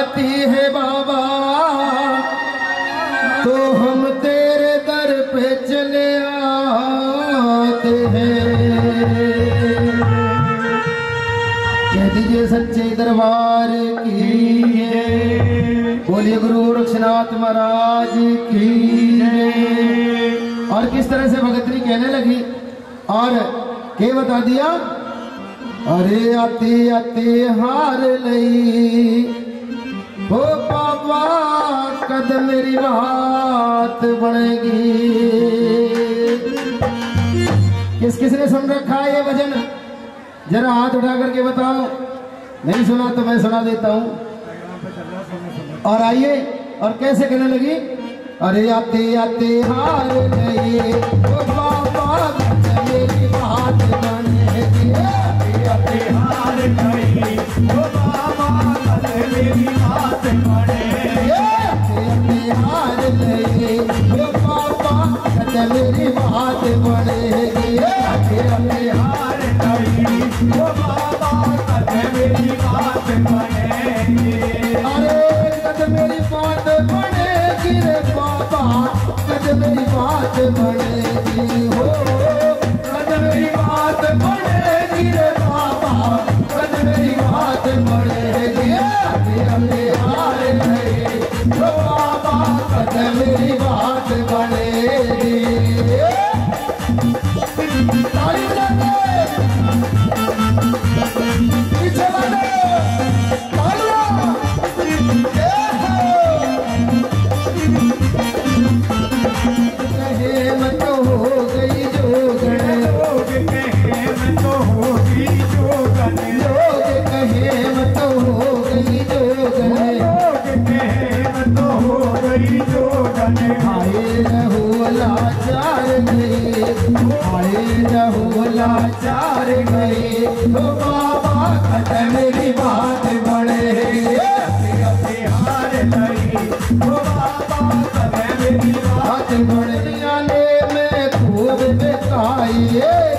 आती है बाबा तो हम तेरे दर पे चले आते हैं। कह दीजिए सच्चे दरबार की बोलिए गुरु गोरक्षनाथ महाराज की। और किस तरह से भगतरी कहने लगी और क्या बता दिया, अरे आते आते हार लई हो बाबा कद मेरी बात बनेगी। किस किसने सुन रखा है ये भजन, जरा हाथ उठा करके बताओ। नहीं सुना तो मैं सुना देता हूं। और आइए और कैसे कहने लगी, अरे आते आते हार गए ओ बाबा मेरी बात बनेगी। आते आते हार गए ओ बाबा मेरी बात बनेगी। आते आते हार गए ओ बाबा मेरी बात बनेगी। आते आते हार गए ओ बाबा मेरी बात बनेगी। अरे कद मेरी बात बनेगी रे बाबा, कद मेरी बात बनेगी हो, कद मेरी बात बनेगी रे बाबा, कद मेरी बात बनेगी। आते आते हार गए ओ बाबा कद मेरी बात बनेगी। ताली बजाते पीछे वाले लाचार गए तो बाबा कद मेरी बात बनेगी। हार गई तो बाबा कद मेरी बात बनेगी। दुनिया ने मैं खूब बहकाई,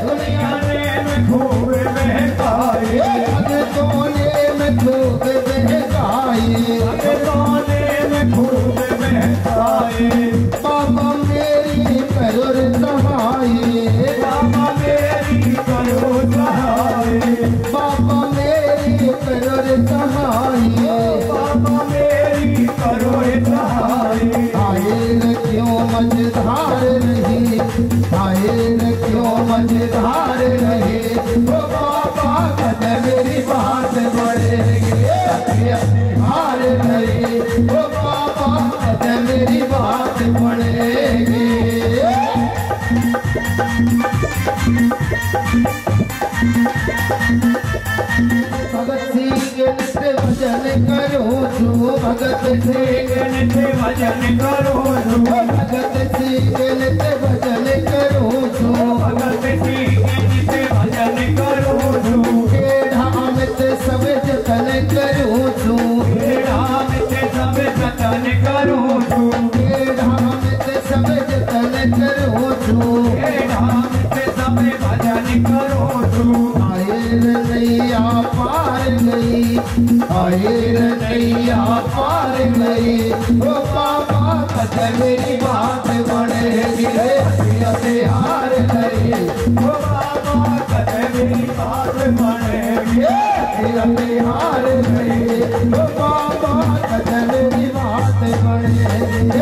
दुनिया ने मैं खूब बहकाई, भगतों ने मैं खूब बहकाई, भगतों ने मैं खूब बहकाई। बाबा मेरी करो सहाय, बाबा मेरी करो सहाय, बाबा मेरी करो सहाय, बाबा मेरी करो सहाय। आयल क्यों मझधार नहीं, आयल क्यों मझधार नहीं, ओ बाबा कद मेरी बात बढ़ेगी। हार नहीं ओ बाबा कद मेरी बात बढ़ेगी। भगत सिंह नित्य भजन करो जो, भगत सिंह नित्य भजन करो जो, भगत सिंह नित्य भजन करो जो, भगत सिंह नित्य भजन करो जो। धाम से सब जतन करो जो, धाम से सब जतन करो जो, धाम से सब जतन करो जो, धाम से सब भजन करो जो। आयल नैया पार गई, आयल नैया पार गई ओ बाबा कद मेरी बात बनेगी। आते हार गई ओ बाबा कद मेरी बात बनेगी। आते हार गई ओ बाबा कद मेरी बात बनेगी।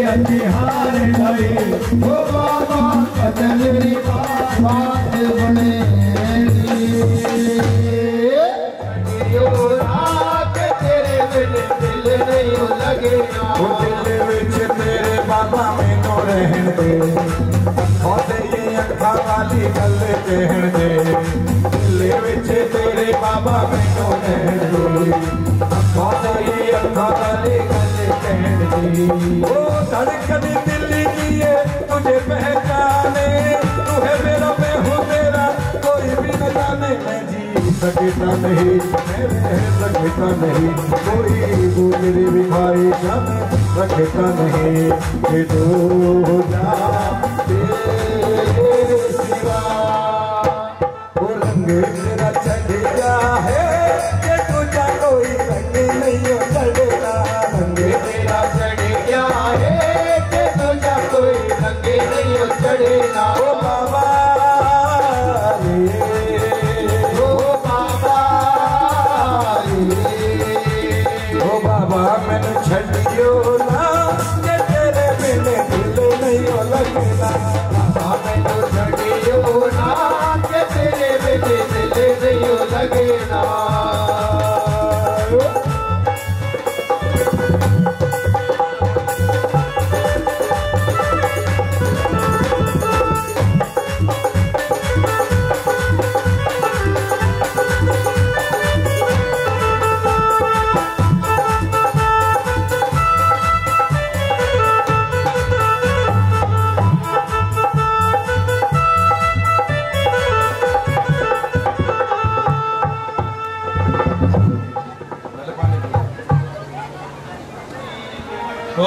आते हार गई ओ बाबा कद मेरी बात बनेगी। दिल विच तेरे बाबा मैनू रहन दे, ये अखा वाली गल कहन दे। दिल विच तेरे बाबा मैनू रहन दे, ये अखा वाली गल कहन दे। ओ धड़कन दिल की है तुझे पहचाने, तू है मेरा मैं हूँ तेरा कोई भी न जाने। मैं जी सकता नहीं, मैं रह सकता नहीं, कोई गुजरी भी भाई जान रखता नहीं। कि तू जा तेरे सिवा वो रंग तेरा चढ़ गया है, कि तुझा कोई रंग नहीं चढ़ ओ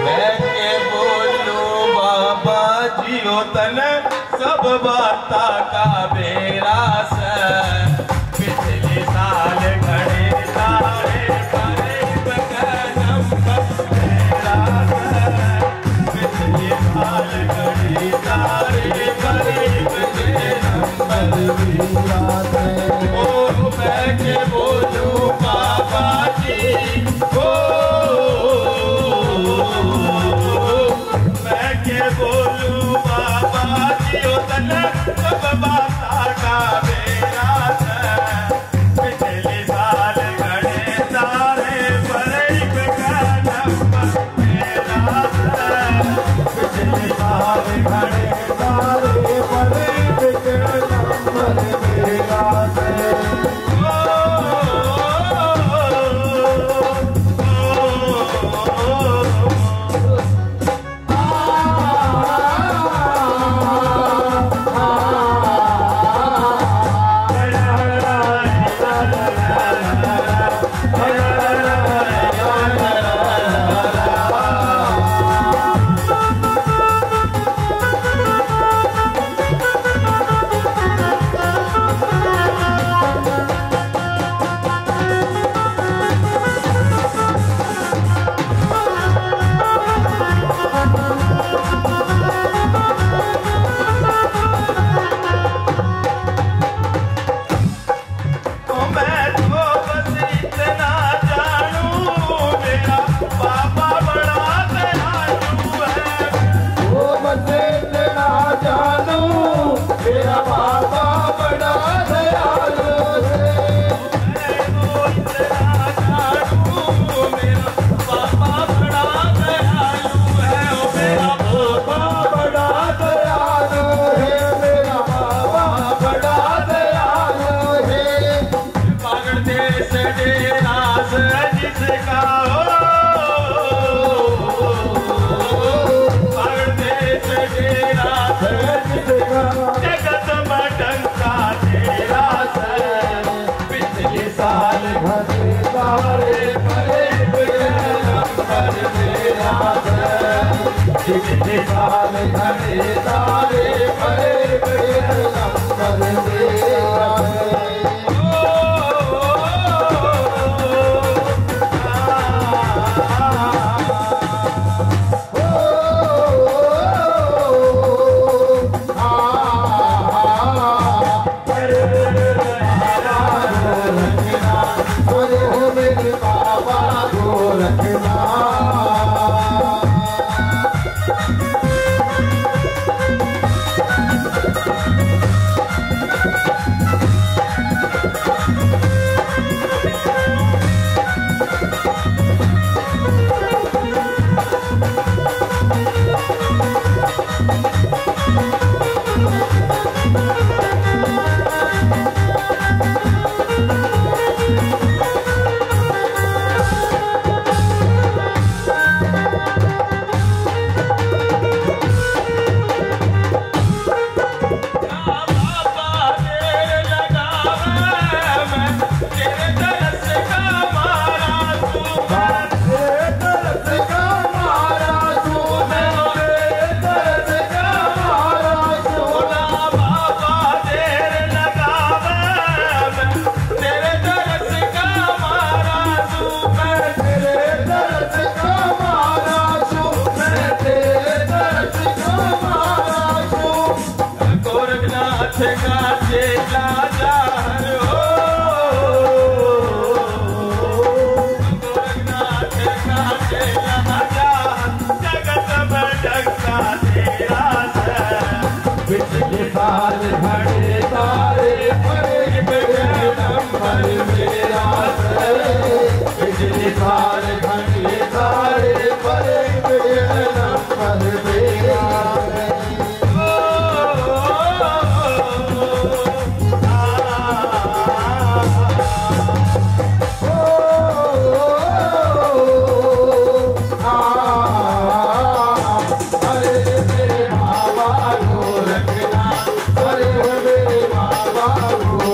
मैं के बोलूं बाबा जियो तन सब बाता का बेरा से पिछले साल घड़े तारे करे बगनम बेरा से पिछले साल घड़े तारे करे बगनम बेरा से ओ मैं के बोलूं बाबा जी ओ मैं के बोलूं बाबा जी ओ तन सब बाता का बेरा से पिछले साल घड़े तारे परे बगनम बेरा से पिछले साल घड़े तारे परे बगनम बेरा से बाबा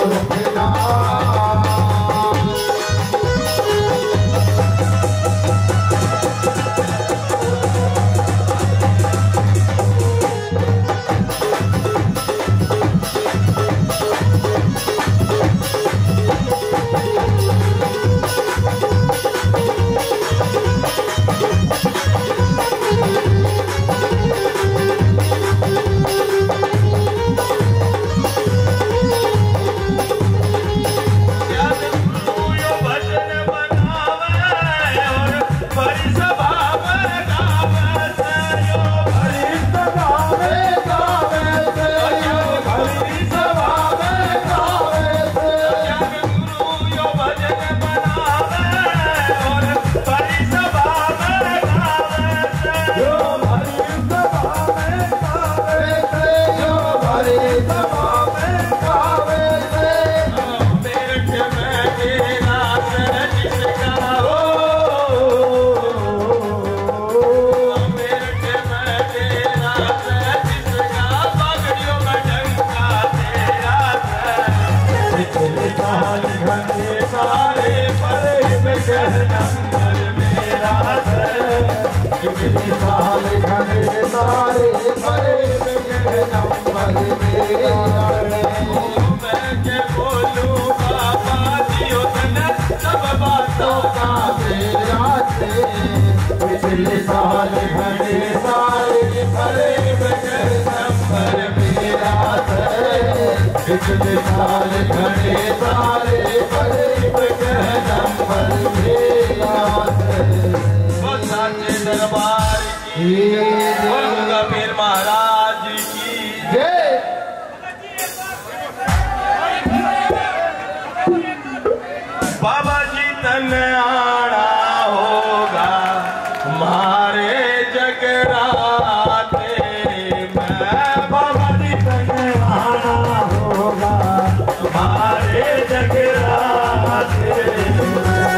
नंबर मेरा मैं के बोलूं बाबा जी उतने सब बातों का तेरा से पिछले साल घने सारे करीब नंबर मेरा से पिछले साल घने सारे करीब नंबर मेरा से साचे दरबार की कबीर महाराज की जय। बाबा जी तन आना होगा हमारे जगराते में बाबा जी तन आना होगा हमारे जगराते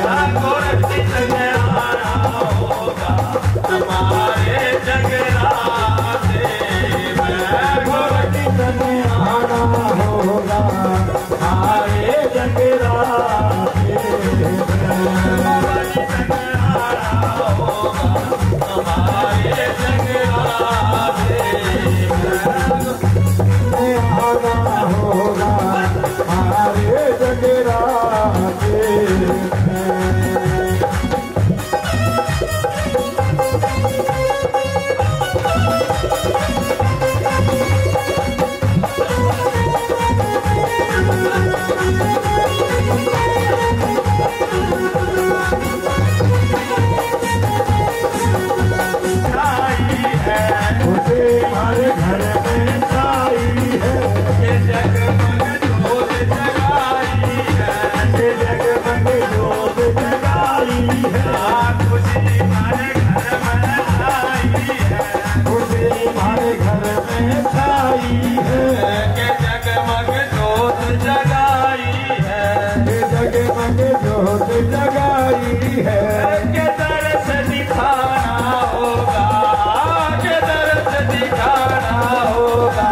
हमारे जगराते में गोरखी तने आना होगा हमारे जगराते हमारे जगराते आना होगा हमारे जगराते। हमारे घर में छाई है ये जगमग जोत जगाई है ये जगमग जोत जगाई है खुशी हमारे घर में छाई है खुशी हमारे घर में छाई है ये जगमग जोत जगाई है ये जगमग जोत जगाई है के दर्श दिखाना होगा दिखाना होगा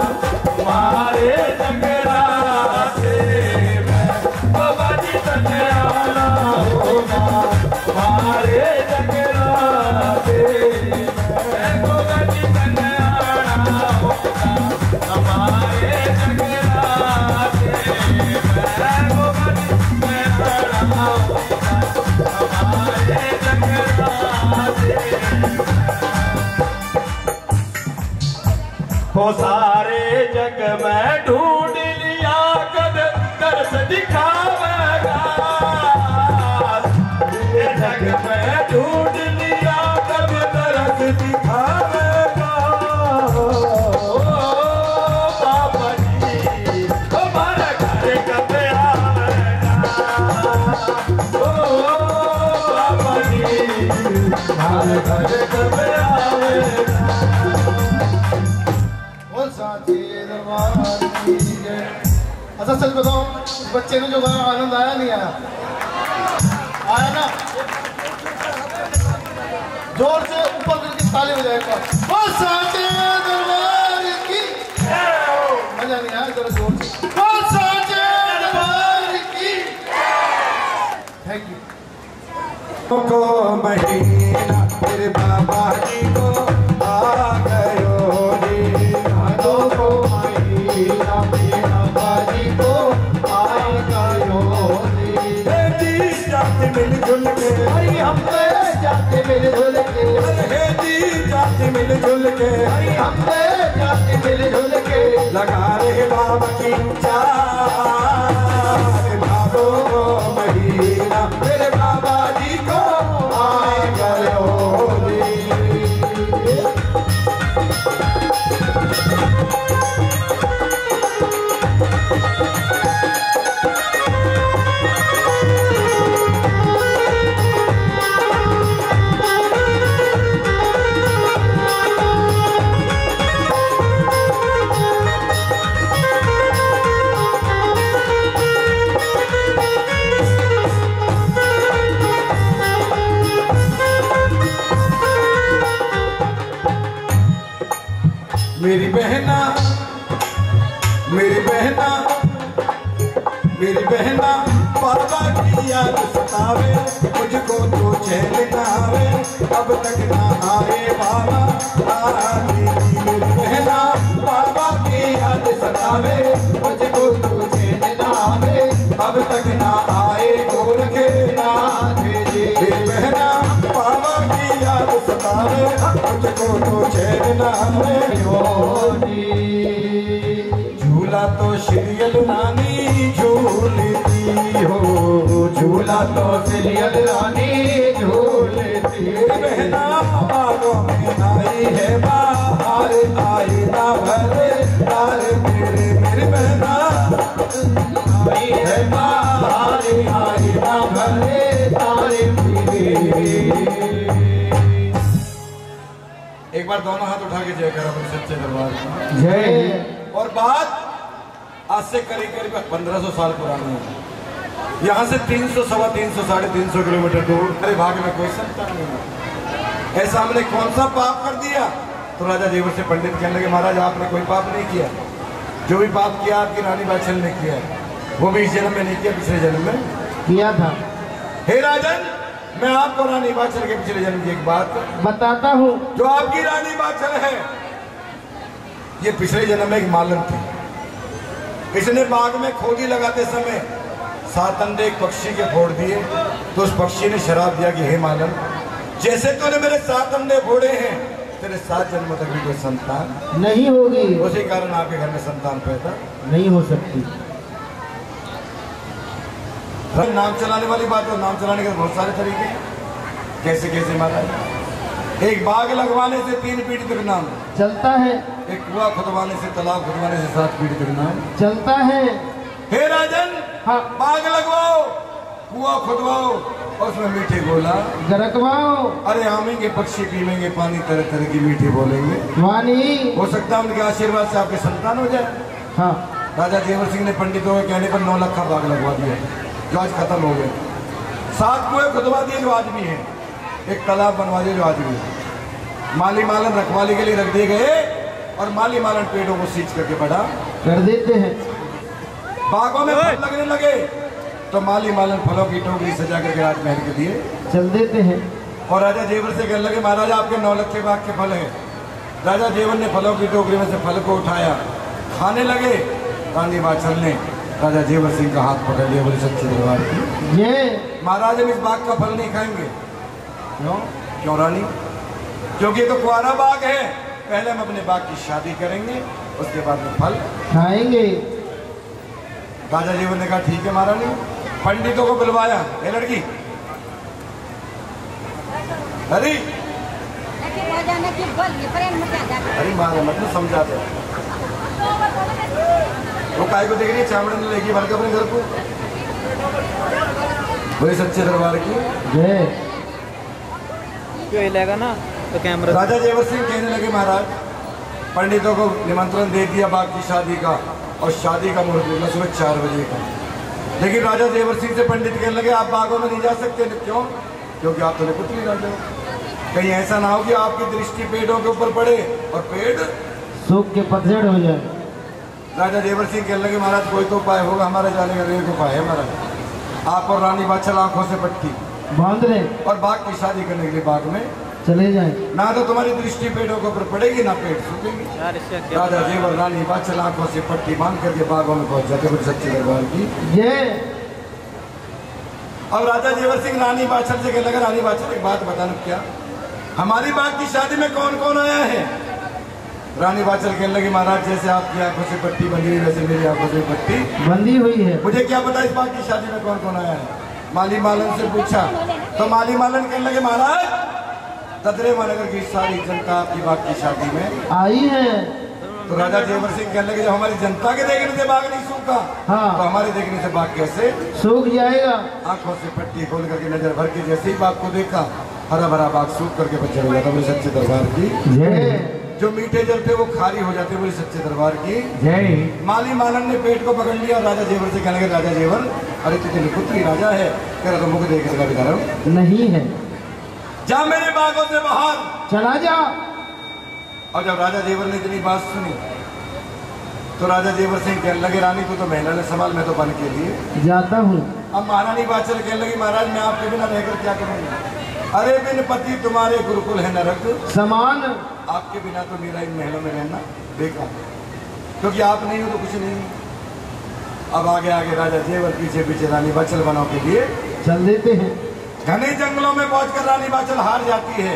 हमारे जगराते में बाबा जी तने आना होगा हमारे जगराते में बाबा जी तने आना होगा हमारे जगराते में बाबा जी तने आना होगा हमारे जगराते। हो सारे जग में ढूंढ लिया कद दर्श दिखावेगा ये जग में ढूंढ लिया कद दर्श दिखावेगा ओ बाबा जी हमारे घर कब आवेगा ओ बाबा जी हमारे घर कब आवेगा। अच्छा सच बताओ बच्चे को जो गाना आनंद आया नहीं आया? आया ना? जोर से ऊपर करके ताली बजाएगा वो साचे दरबार की मजा नहीं आया जरा जोर से वो साचे दरबार की। Thank you. को महीना तेरे बाबा जी को आ गयो रे को महीना मेरे बाबा जी को आ गयो रे जी जाते मिलजुल के हरी हम जाते मिलजुल के हे जी जाते मिलजुल के हरी हम जाते मिलजुल के लगा रहे बाबा की चार भादो महीना मेरे बाबा जी को आ गयो रे। मेरी बहना मेरी बहना बाबा की याद सतावे, मुझको तो चैन न आवे, अब तक ना आए बाबा आगे। मेरी बहना बाबा की याद सतावे, मुझको तो चैन न आवे, अब तक ना आए गोरखनाथ जी। मेरी बहना बाबा की याद सतावे, मुझको तो चैन न आवे। झूला तो सीरियल रानी झूलती हो, झूला तो सीरियल रानी झूलती। बहना बागों में आई है बाहर, आई ना भरे तारे मेरे। मेरी बहना आई है बाहर, आई ना भरे तारे मेरे। एक बार दोनों हाथ उठा के जय करो अपने सच्चे दरबार की जय। और बात आज से करीब 1500 साल पुरानी है। यहाँ से 300, 350, 350 किलोमीटर दूर मेरे भाग्य में कोई संतान नहीं। ऐसा हमने कौन सा पाप कर दिया? तो राजा जेवर से पंडित कहने लगे महाराज आपने कोई पाप नहीं किया, जो भी पाप किया आपकी रानी बादशाह ने किया, वो भी इस जन्म में नहीं किया, पिछले जन्म में किया था। हे राजन, मैं आपको रानी बादशाह के पिछले जन्म की एक बात बताता हूँ। जो आपकी रानी बादशाह है, ये पिछले जन्म में एक मालन थी। इसने बाग में खोदी लगाते समय 7 अंडे एक पक्षी के फोड़ दिए, तो उस पक्षी ने शराब दिया कि हे मालन, जैसे तूने मेरे 7 अंडे फोड़े हैं, तेरे 7 जन्मों तक भी कोई संतान नहीं होगी। उसी कारण आपके घर में संतान पैदा नहीं हो सकती। नाम चलाने वाली बात है। नाम चलाने के बहुत सारे तरीके हैं। कैसे कैसे महाराज? एक बाग लगवाने से 3 पीढ़ी तक नाम चलता है। एक कुआं खुदवाने से, तालाब खुदवाने से 7 पीढ़ी तक नाम चलता है। हे राजन, हाँ। बाग लगवाओ, कुआं खुदवाओ और उसमें मीठे गोला गरकवाओ। अरे आमेंगे पक्षी पीवेंगे पानी, तरह तरह की मीठी बोलेंगे वाणी। हो सकता है उनके आशीर्वाद से आपके संतान हो जाए। हाँ। राजा जेवर सिंह ने पंडितों के कहने पर 9 लाख का बाग लगवा दिया, जो आज खत्म हो गए। 7 कुएं खुदवा दिए जो आज भी हैं, एक तालाब बनवा दिया जो आज भी है। माली मालन रखवाली के लिए रख दिए गए और माली मालन पेड़ों को सींच करके बढ़ा कर देते हैं। बागों में फल लगने लगे तो माली मालन फलों की टोकरी सजा करके राजमहल के दिए चल देते हैं। और राजा जेवर से कहने लगे महाराज आपके 9 लाख के बाग के फल हैं। राजा जेवर ने फलों की टोकरी में से फल को उठाया, खाने लगे। रानी बादशाह ने राजा जेवर सिंह का हाथ पकड़ लिया, बोले सच्चे दरबार की ये महाराज हम इस बाग का फल नहीं खाएंगे। क्यों? क्यों रानी? क्योंकि ये तो कुआरा बाग है, पहले हम अपने बाग की शादी करेंगे, उसके बाद में फल खाएंगे। राजा जीवन ने कहा ठीक है महारानी। पंडितों को बुलवाया, ये लड़की अरे अरे मारा मतलब समझा दे वो काय को देख रही है, चावड़ ने लेगी भर के अपने घर को। वही सच्चे दरबार की जय। क्यों हिलेगा ना तो कैमरा। राजा जेवर सिंह कहने लगे महाराज पंडितों को निमंत्रण दे दिया बाग की शादी का, और शादी का मुहूर्त निकला सुबह 4 बजे का। लेकिन राजा जेवर सिंह से पंडित कहने लगे आप बागों में नहीं जा सकते। क्यों? क्योंकि आप तो निपुत्री राजा हो, कहीं ऐसा ना हो कि आपकी दृष्टि पेड़ों के ऊपर पड़े और पेड़ सूख के पतझड़ हो जाए। राजा जेवर सिंह कहने लगे महाराज कोई तो उपाय होगा, हमारे जाने का एक उपाय है महाराज। आप और रानी बादशाह आंखों से पट्टी बांध ले और बाग की शादी करने के लिए बाग में चले जाए। ना तो तुम्हारी दृष्टि पेड़ों के ऊपर पड़ेगी ना पेड़ सूखेंगे। यार इससे क्या राजा जेवर रानी बादशाह आंखों से पट्टी बांध करके बागों में पहुंच जाते कुछ सच्चे दरबार की ये। अब राजा जेवर सिंह रानी बादशाह से कहने लगा रानी बादशाह एक बात बताना, क्या हमारी बाग की शादी में कौन कौन आया है? रानी बादशाह कहने लगी महाराज जैसे आपकी आंखों से पट्टी बंधी हुई वैसे मेरी आंखों से पट्टी बंधी हुई है। मुझे क्या पता इस बाग की शादी में कौन कौन आया है? माली मालन से पूछा तो माली मालन कहने लगे महाराज ददरे नगर की सारी जनता आपकी बाग की शादी में आई है। तो राजा जेवर सिंह कहने लगे जब हमारी जनता के देखने से बाग नहीं सूखा, हाँ। तो हमारे देखने से बाग कैसे सूख जाएगा? आंखों से पट्टी खोल करके नजर भर के जैसे ही बाग को देखा, हरा भरा बाग सूख करके बच्चे हो जाता। बोले सच्चे दरबार की जय। जो मीठे जल थे वो खारी हो जाते। बोले सच्चे दरबार की जय। माली मालन ने पेट को पकड़ लिया और राजा जेवर से कहने लगे राजा जेवर अरे तू तो निपुत्री राजा है, कह रहा तो मुख देखने का विधान नहीं है, जा मेरे बागों से बाहर चला जा। और जब राजा जेवर ने इतनी बात सुनी तो राजा जेवर सिंह कहने लगे रानी तू तो महला ने संभाल, मैं तो बन के लिए जाता हूँ। अब महारानी बाचल कहने लगी महाराज मैं आपके बिना रहकर क्या करूँगी, अरे बिन पति तुम्हारे गुरुकुल है नरक समान, आपके बिना तो मेरा इन महलों में रहना बेकार, क्योंकि आप नहीं हो तो कुछ नहीं। अब आगे आगे राजा जेवर पीछे पीछे रानी बाचल बनाओ के लिए चल देते हैं। घने जंगलों में पहुंचकर रानी बाचल हार जाती है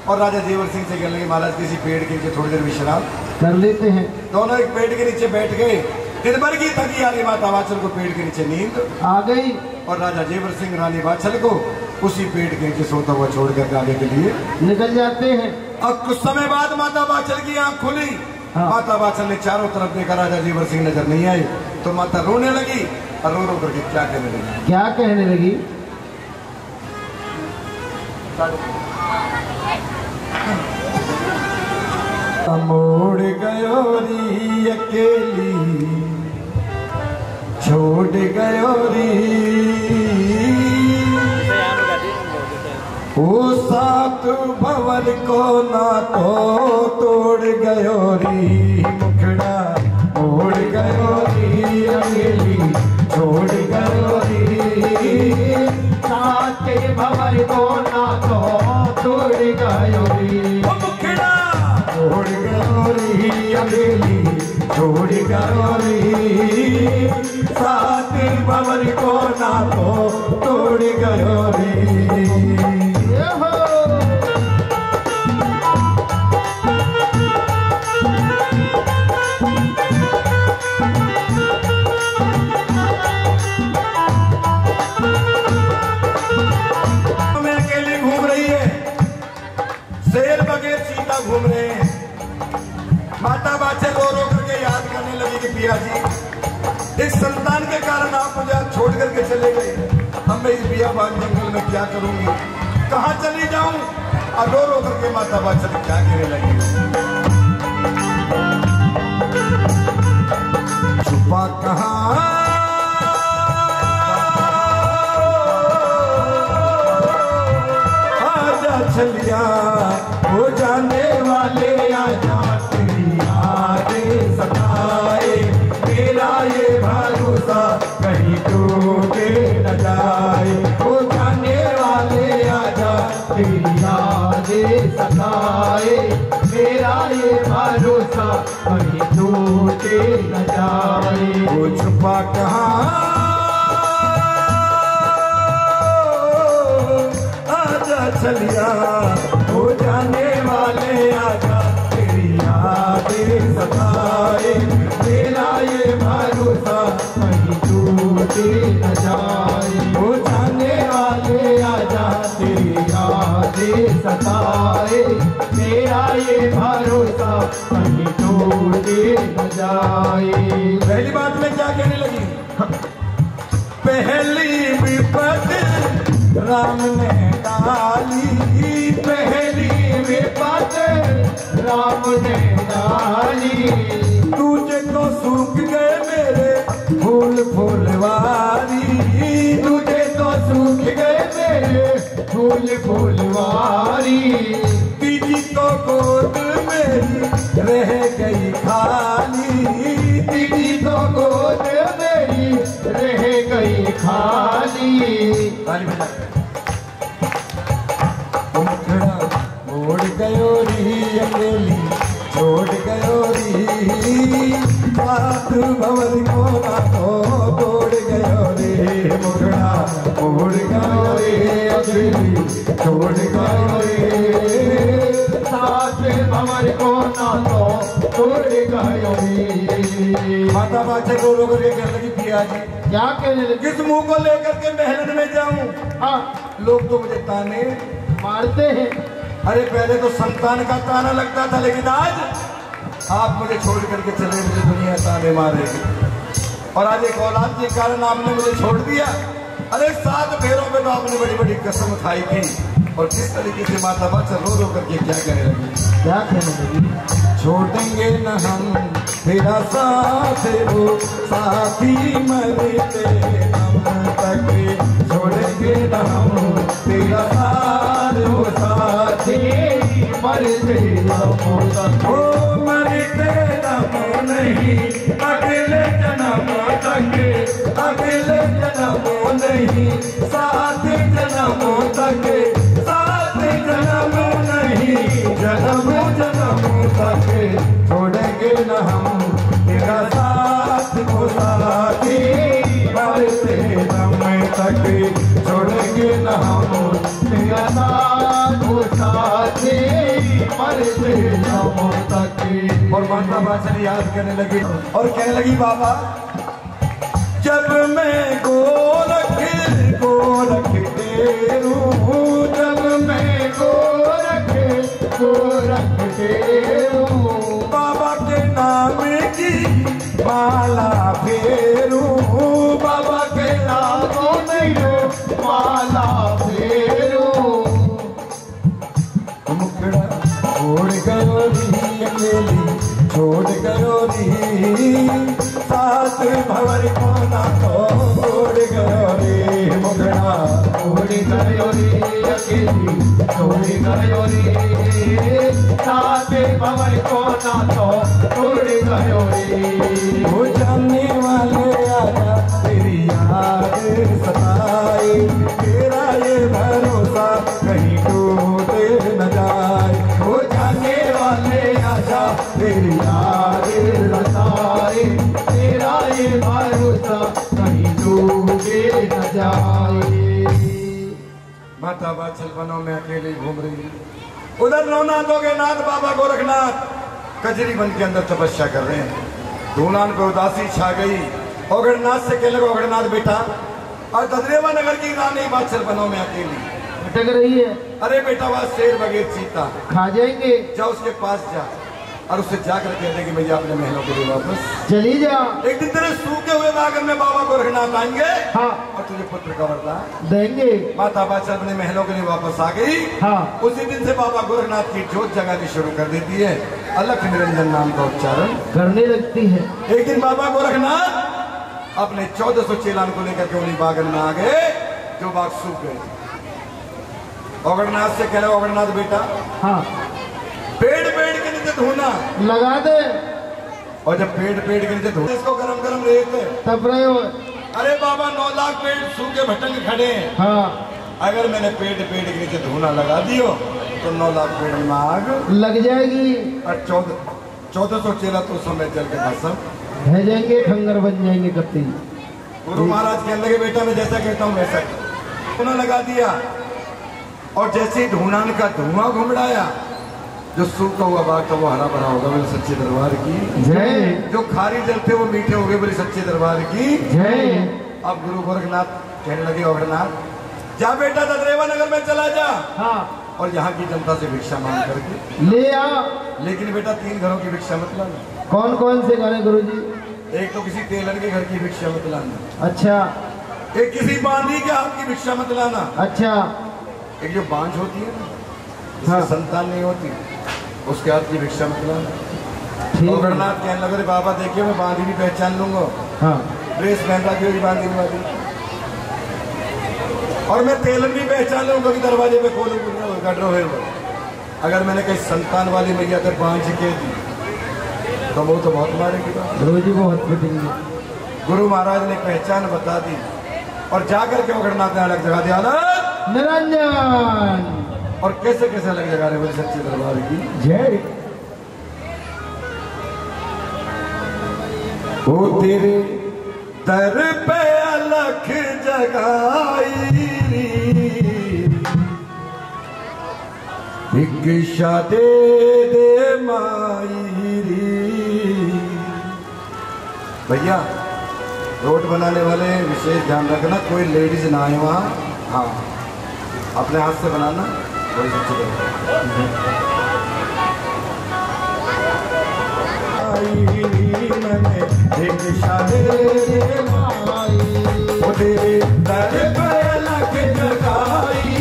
और राजा जेवर सिंह से कहने लगे महाराज किसी पेड़ के नीचे थोड़ी देर विश्राम कर लेते हैं। दोनों एक पेड़ के नीचे बैठ गए। दिन भर की थकी रानी माता बाचल को पेड़ के नीचे नींद आ गई और राजा जेवर सिंह रानी बाचल को उसी पेड़ के नीचे सोता हुआ छोड़ कर आगे के लिए निकल जाते हैं। अब कुछ समय बाद माता बाचल की आंख खुली। हाँ। माता बाचल ने चारों तरफ देखा, राजा जेवर सिंह नजर नहीं आए तो माता रोने लगी और रो रो करके क्या कहने लगी, क्या कहने लगी? मोड़ गयो री अकेली छोड़ गयो री ओ सात भवन को ना तो तोड़ गयो री मुखड़ा मोड़ गयो री अकेली छोड़ गयो री सात भवन को ना तो तोड़ गयो री मुखड़ा छोड़ गयो री अकेली छोड़ गयो री सात भवन को ना तो तोड़ गयो री। शेर बगैर सीता घूम रहे हैं। माता बाचल रो रो करके याद करने लगी कि पिया जी इस संतान के कारण आप मुझे छोड़ करके चले गए, अब मैं इस बियाबान जंगल में क्या करूंगी, कहाँ चली जाऊं। अब रो रो करके माता बाचल क्या कहने लगी, छुपा कहाँ चलिया हो जाने वाले आजा तेरी यादें सताए, मेरा ये भरोसा कहीं टूटे न जाए। हो जाने वाले आजा तेरी यादें सताए, मेरा ये भरोसा कहीं टूटे न जाए। वो छुपा कहाँ चलिया हो जाने वाले आजा तेरी यादें सताए, मेरा ये भरोसा कहीं टूटे न जाए। हो जाने वाले आजा तेरी यादें सताए, मेरा ये भरोसा कहीं टूटे न जाए। पहली बात में क्या कहने लगी, पहली विपद राम ने डाली, पहली विपद राम ने डाली, तुझे तो सूख गए मेरे फूल फूलवारी, तुझे तो सूख गए मेरे फूल फूलवारी, तीजी तो गोद मेरी रह गई खाली, तीजी तो गोद मेरी रह गई खाली। मोड़ गयो री अकेली छोड़ गयो री सात भवन को ना तो तोड़ गयो रे मुखड़ा मोड़ गयो रे अकेली छोड़ गयो रे सात भवन को ना तो तोड़ गयो रे। माता बाचल रो रो करके कहने लगी पिया जी क्या कहने लगी, किस मुंह को लेकर के महल में जाऊं, हाँ लोग तो मुझे ताने मारते हैं। अरे पहले तो संतान का ताना लगता था, लेकिन आज आप मुझे छोड़ करके चले, मुझे दुनिया ताने मारेगी। और आज एक औलाद के कारण आपने मुझे छोड़ दिया। अरे 7 फेरों में तो आपने बड़ी बड़ी कसम खाई थी। और किस तरीके से माता बाचल रो रो करके क्या कहने लगी, क्या कहने लगी, छोड़ेंगे न हम तेरा साथ हो साथी मरते हम तक, छोड़ेंगे न हम तेरा साथ हो साथी मरते हम तक, हो मरते हम नहीं नहीं, सात जन्मों तक, सात जन्म नहीं, जन्म जन्मों तक छोड़ेंगे न हम तेरा साथ को साथी, मरते दम तक छोड़ेंगे न हम तेरा साथ को साथी, मरते दम तक। और माता बाचन याद करने लगी और कहने लगी बाबा जब मैं गोरख तेरू, जब मैं गोरख तेरू, बाबा के नाम की माला फेरू, बाबा के नामों में माला फेरू, मुखड़ा छोड़ गयो री अकेली, छोड़ गयो री सात भवर को ना तो छोड़ गयो रे, मुखड़ा छोड़ गयो रे अकेली, छोड़ गयो रे सात भवर को ना तो छोड़ गयो रे। वो जाने वाले आजा तेरी याद सताए, तेरा ये भरोसा कहीं टूटे न जाए, वो जाने वाले आजा तेरी याद सताए, तेरा ये भरोसा कहीं टूटे न जाए। माता बाछल वनों में अकेले घूम रही है, उधर नौनाथ हो गए नाथ बाबा गोरखनाथ कजरी वन के अंदर तपस्या कर रहे हैं। धूनान को उदासी छा गई, ओगड़नाथ से कहने लगा ओगड़नाथ बेटा, और ददरेवा नगर की रानी बाछल वनों में अकेली भटक रही है। अरे बेटा वह शेर बगैर चीता खा जाएंगे, जाओ उसके पास जा और उससे जाकर कह दे कि भैया अपने महलों के लिए वापस चली जा। एक दिन तेरे सूखे हुए बागन में बाबा गोरखनाथ आएंगे हाँ और तुझे पुत्र का वरदान देंगे। माता बादशाह अपने महलों के लिए वापस आ गई। हाँ उसी दिन से बाबा गोरखनाथ की जोत जगानी शुरू कर देती है, अलख निरंजन नाम का उच्चारण करने लगती है। एक दिन बाबा गोरखनाथ अपने 1400 चेलान को लेकर के उन्हीं बागन में आ गए जो बाग सूख गए। ओगड़नाथ से कह रहे ओगड़नाथ बेटा, हाँ पेड़ पेड़ के नीचे धोना लगा दे, और जब पेड़ के नीचे धोना इसको गरम गरम रेत तब रहे हो। अरे बाबा 9 लाख पेड़ सूखे भटक खड़े हैं, हाँ अगर मैंने पेड़ के नीचे धोना लगा दियो तो 9 लाख पेड़ में आग लग जाएगी और 1400 चेला तो समय जल के भस्म भेजेंगे, खंगर बन जाएंगे कत्ती। गुरु महाराज कहने लगे बेटा मैं जैसा कहता हूँ वैसा धुआं लगा दिया, और जैसे ही धूनान का धुआं घुमड़ाया जो सूखा हुआ बाग था वो हरा भरा होगा बोले सच्चे दरबार की जय। जो खारी जल थे वो मीठे हो गए बोले सच्चे दरबार की जय। अब गुरु गोरखनाथ कहने लगे ओगड़नाथ जा बेटा ददरेवा नगर में चला जा, हाँ और यहाँ की जनता से भिक्षा मांग करके ले आ। लेकिन बेटा 3 घरों की भिक्षा मत लाना। कौन कौन से घर है गुरु जी? एक तो किसी टेलर के घर की भिक्षा मत लाना, अच्छा एक किसी बांदी के हाथ की भिक्षा मत लाना, अच्छा एक जो बांझ होती है ना जिसकी हाँ। संतान नहीं होती उसके हाथ की भिक्षा मत लाना। ठीक है। ओगड़नाथ कहने लगे बाबा देखिए मैं बांदी भी पहचान लूंगा, हाँ ड्रेस पहनता की होगी बांदी वाली, और मैं टेलर भी पहचान लूंगा कि दरवाजे पे खोलू गडरो है वो। अगर मैंने कहीं संतान वाली मैया अगर बांझ के दी तो वो तो बहुत मारेगी बात। गुरु जी बहुत पिटेंगे। गुरु महाराज ने पहचान बता दी और जाकर के ओगड़नाथ ने अलग जगह दिया निरंजन, और कैसे कैसे अलग जगह रहे बोले सच्चे दरबार की जय। ओ तेरे दर पे अलख जगाई भिक्षा दे दे माई भैया रोड बनाने वाले विशेष ध्यान रखना कोई लेडीज ना आए वहाँ, हाँ अपने हाथ से बनाना कोई सच्ची मैंने भिक्षा दे दे माई ओ तेरे दर पे अलख जगाई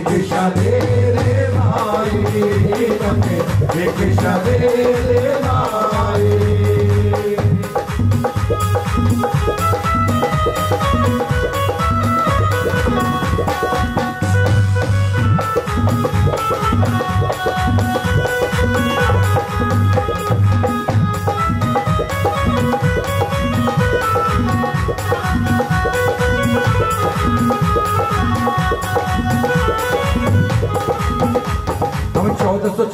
भिक्षा दे दे माई मैंने भिक्षा दे दे माई।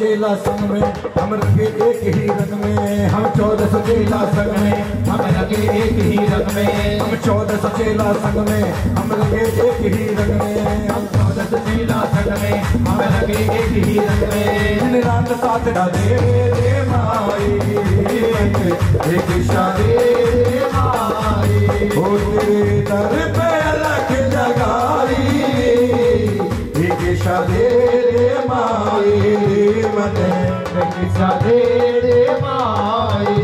चेला संग में हम लगे एक ही रंग में, हम 1400 चेला संग में हम लगे एक ही रंग में, हम 1400 चेला संग में हम लगे एक ही रंग में, हम 1400 चेला संग में हम लगे एक ही रंग में। दिन रात साथ डाले रे माई एक शादी रे माई, हो तेरे दर पे अलग जगाई एक शादी रे माई मने एक शादी रे माई।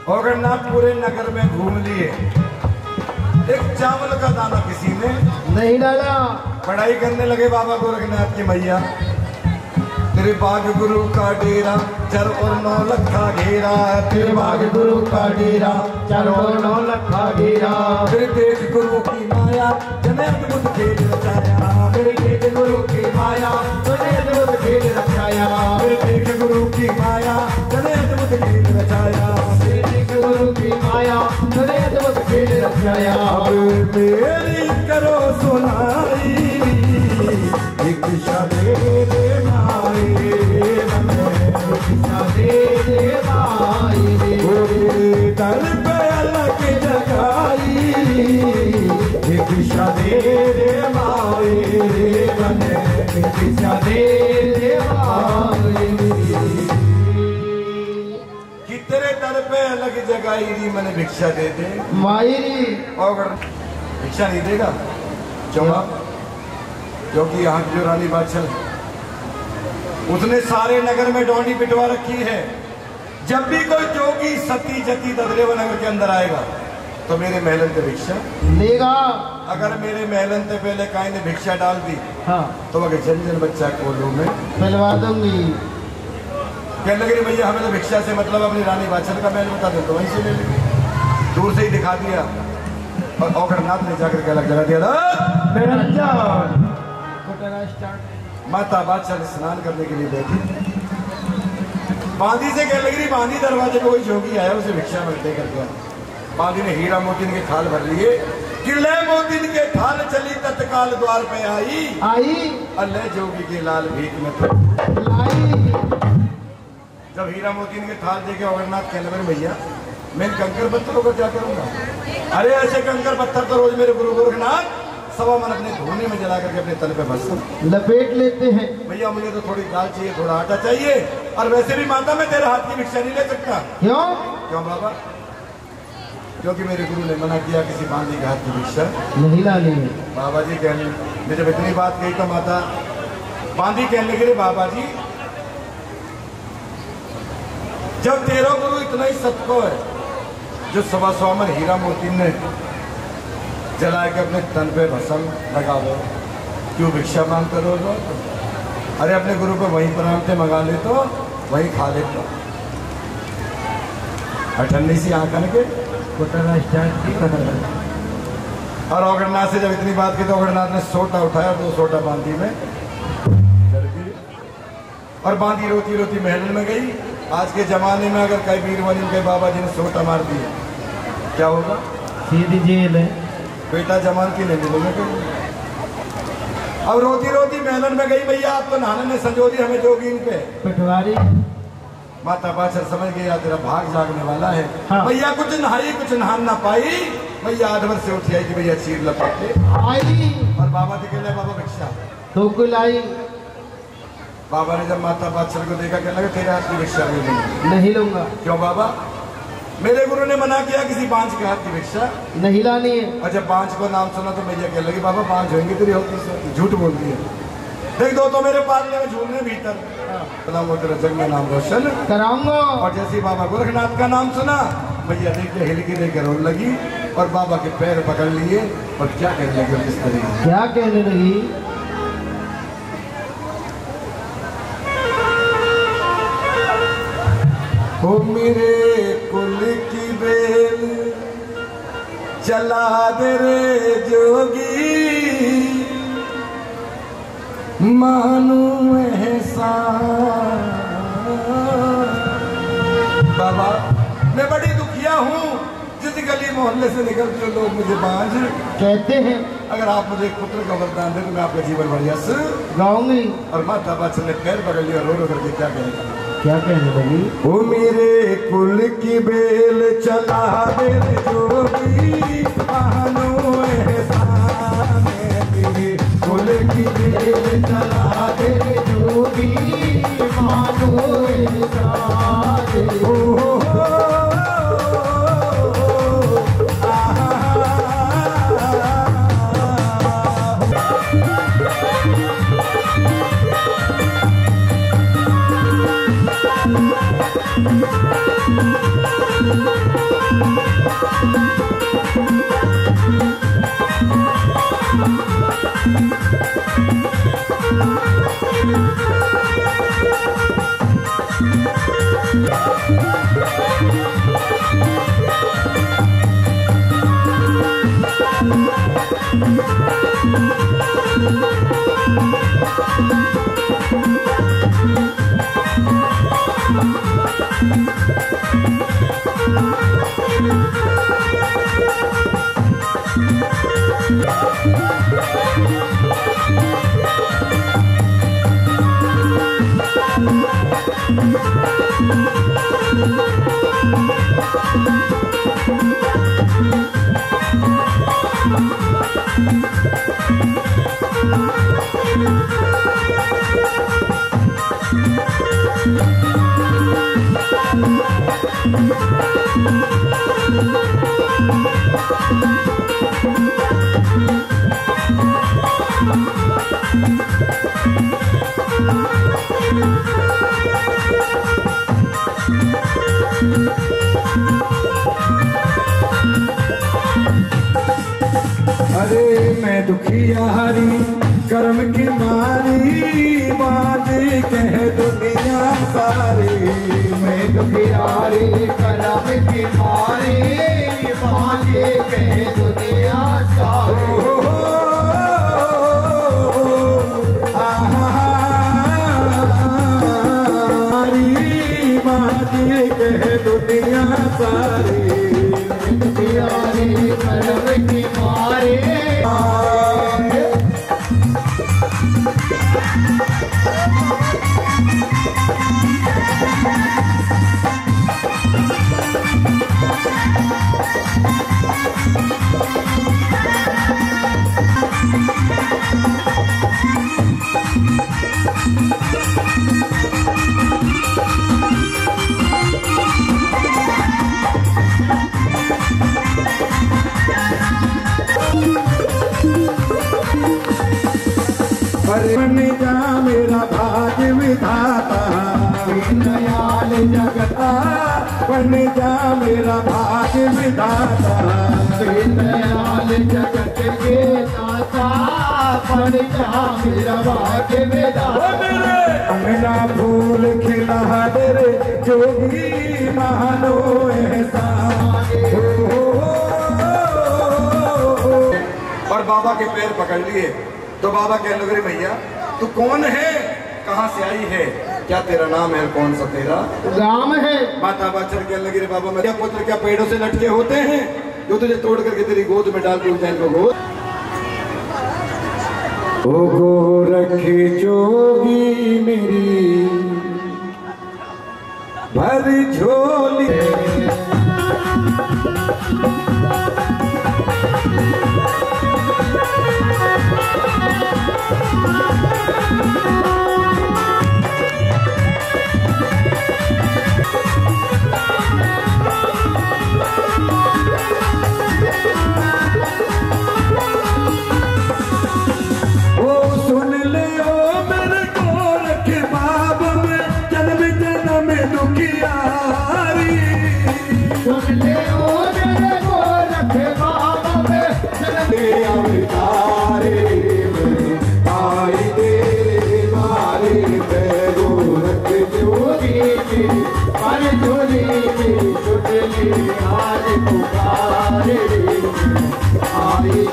गोरखनाथ पूरे नगर में घूम लिए, एक चावल का दाना किसी ने नहीं डाला। पढ़ाई करने लगे बाबा गोरखनाथ की मैया, तेरे बाग गुरु का डेरा 4 और 9 लखा घेरा, तेरे बाग गुरु का डेरा 4 और 9 लखा घेरा, तेरे देख गुरु की माया जने अद्भुत खेल रचाया, तेरे देख गुरु की माया जने अद्भुत खेल रचाया, तेरे देख गुरु की माया जने अद्भुत खेल रचाया, तेरे देख गुरु की माया जने अद्भुत खेल रचाया। अब मेरी करो सुनाई एक शादी रे माई दर पे अलग जगाई एक शादी रे माई बने एक शादी रे माई कि तेरे दर पे अलग जगाई री मैंने भिक्षा दे दे माई री। और भिक्षा नहीं देगा चौबा, क्योंकि यहाँ की जो रानी बादशाह उसने सारे नगर में डोंडी पिटवा रखी है। जब भी कोई जोगी सती जती ददरेवा नगर के अंदर आएगा तो मेरे महलन से भिक्षा लेगा। अगर मेरे महलन से पहले काई ने भिक्षा डाल दी हाँ तो अगर जन बच्चा कोलो में मिलवा दूंगी। कहने लगे भैया हमें तो भिक्षा से मतलब अपनी रानी बादशाह का महल बता दो, तो वहीं से ले लेंगे। दूर से ही दिखा दिया और औगरनाथ ने जाकर के अलग जगह दिया। माता बादशाह स्नान करने के लिए बैठी, बांदी से कहने लगी बांदी दरवाजे पे कोई जोगी आया उसे भिक्षा दे कर गया। बांदी ने हीरा मोतिन के थाल भर लिए, किले मोतिन के थाल चली तत्काल द्वार पे आई अल्लाह जोगी के लाल भीख में तो लाई। जब हीरा मोतिन के थाल देखे औगरनाथ कहने लगे भैया मैं कंकर पत्थरों का क्या करूंगा? अरे ऐसे कंकर पत्थर तो रोज मेरे गुरु गोरखनाथ सवा मन अपने धोने में जला करके अपने तल पे बस लपेट लेते हैं। भैया मुझे तो थोड़ी दाल चाहिए, थोड़ा आटा चाहिए, और वैसे भी माता मैं तेरे हाथ की भिक्षा नहीं ले सकता। क्यों? क्यों बाबा? क्योंकि मेरे गुरु ने मना किया किसी बांदी के हाथ की भिक्षा नहीं लानी है। बाबा जी कहने जब इतनी बात कही तो माता बांदी कहने लगे बाबा जी जब तेरा गुरु इतना ही सत्को है जो 125 मन हीरा मोती ने जला के अपने तन पे भस्म लगा दो, क्यों भिक्षा मांगते रोज? अरे अपने गुरु को वहीं परामते मंगा ले तो वहीं खा ले तो। ठंडी सी आंखन के कुटना स्टार्ट की। और औगरनाथ से जब इतनी बात की तो औगरनाथ ने सोटा उठाया, 2 सोटा बांदी में कर दिए और बांदी रोती रोती महल में गई। आज के जमाने में अगर कई वीरवनी के बाबा जी ने सोटा मार दिया क्या होगा? सीधी जेल है। बेटा जमान की नहीं मिलेगा। अब रोती रोती महलन में गई, भैया आप तो नहाने ने संजोरी हमें जोगी इन पे पटवारी। माता बादशाह समझ गया तेरा भाग जागने वाला है। हाँ। भैया कुछ नहाई कुछ नहान ना पाई, भैया आधवर से उठी आई कि भैया चीर लपेटे आई और बाबा जी कहने बाबा भिक्षा तो को लाई। बाबा ने जब माता बादशाह को देखा कहने लगा तेरे हाथ की भिक्षा नहीं लूंगा। क्यों बाबा? मेरे गुरु ने मना किया किसी बांझ के हाथ की भिक्षा नहीं लानी है। और जब बांझ को नाम सुना तो भैया कहने लगी बाबा बांझ होंगी तेरी होती से झूठ बोल दिया। देख दो तो मेरे पार्ले में झूलने भीतर वो तेरा जग में नाम रोशन कराऊंगा। और जैसे बाबा गोरखनाथ का नाम सुना भैया देखिए हिलकी देकर रोने लगी और बाबा के पैर पकड़ लिए और क्या कहने लगी किस तरीके क्या कहने लगी? ओ मेरे कुल की बेल चला दे रे जोगी, मानू एहसान। बाबा मैं बड़ी दुखिया हूँ, जिस गली मोहल्ले से निकलते लोग मुझे बांझ कहते हैं। अगर आप मुझे एक पुत्र का वरदान दे तो मैं आपका जीवन बढ़िया से गाऊंगी। और माता बादशाह ने पैर पकड़ लिया, रो रो करके क्या कहेगा? क्या कहने लगी? ओ मेरे कुल की बेल चला दे जोगी, मानो एहसान तेरे। कुल की बेल चला दे जोगी, मानो एहसान तेरे। अरे मैं दुखियारी कर्म की मारी, बात कह दुनिया सारी। मैं दुखियारी कर्म की मारी, बात कह दुनिया सारी। बात कह दुनिया सारी। दुखियारी कर्म की मारी। बन जा मेरा भाग्य विधाता, दयाल जगता बन जा मेरा भाग्य विधाता। दयाल जगत के दाता, बन जा मेरा भाग्य विधाता। अंगना फूल खिला दे रे जोगी, मानो एहसान। और बाबा के पैर पकड़ लिए तो बाबा कहने लगे, भैया तू कौन है, कहाँ से आई है, क्या तेरा नाम है, कौन सा तेरा गाम है? माता बाचर कहने लगी, रे बाबा मेरा पुत्र क्या पेड़ों से लटके होते हैं जो तुझे तोड़ करके तेरी गोद में डाल दूं इनको गोद। ओ गोरखी जोगी मेरी भर झोली। आज पुकारे आई।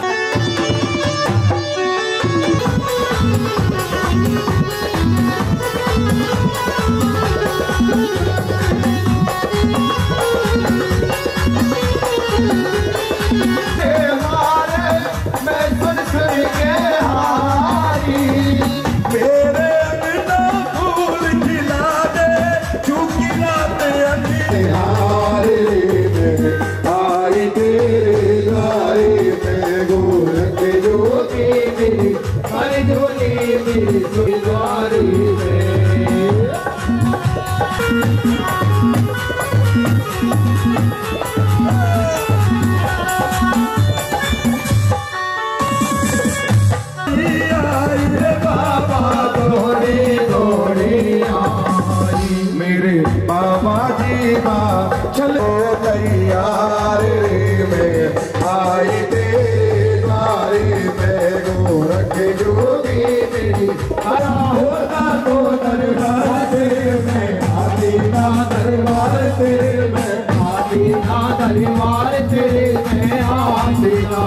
चलो तैयार में आई तेरे द्वारे में गोरख जोगी मेरी आया होता तो दरबार तेरे में आती ना दरबार तेरे में आती ना दरबार तेरे में आती ना